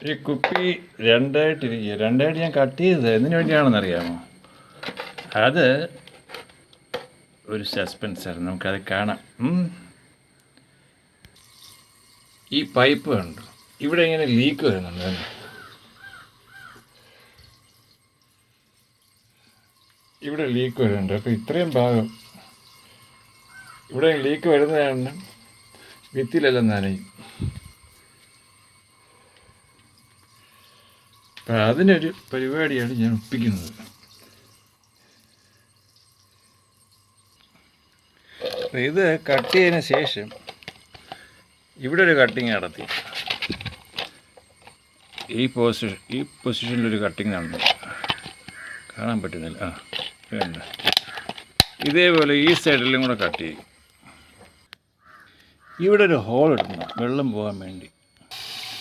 ഈ കുപ്പി രണ്ടായിട്ട് ഞാൻ കട്ട് ചെയ്തത് എന്തിനു വേണ്ടിയാണെന്നറിയാമോ? അത് ഒരു സസ്പെൻസാണ്, നമുക്കത് കാണാം. ഈ പൈപ്പ് കണ്ടു, ഇവിടെ ഇങ്ങനെ ലീക്ക് വരുന്നുണ്ട്. ഇവിടെ ലീക്ക് വരുന്നുണ്ട്. അപ്പോൾ ഇത്രയും ഭാഗം ഇവിടെ ലീക്ക് വരുന്നത് കാരണം ഭിത്തിയിലെല്ലാം നനയും. അപ്പം അതിനൊരു പരിപാടിയാണ് ഞാൻ ഒപ്പിക്കുന്നത്. അപ്പം ഇത് കട്ട് ചെയ്തതിന് ശേഷം ഇവിടെ ഒരു കട്ടിങ് നടത്തി, ഈ പൊസിഷനിലൊരു കട്ടിങ് നടന്നു, കാണാൻ പറ്റുന്നില്ല. വേണ്ട, ഇതേപോലെ ഈ സൈഡിലും കൂടെ കട്ട് ചെയ്യും. ഇവിടെ ഒരു ഹോൾ ഇടണം, വെള്ളം പോകാൻ വേണ്ടി.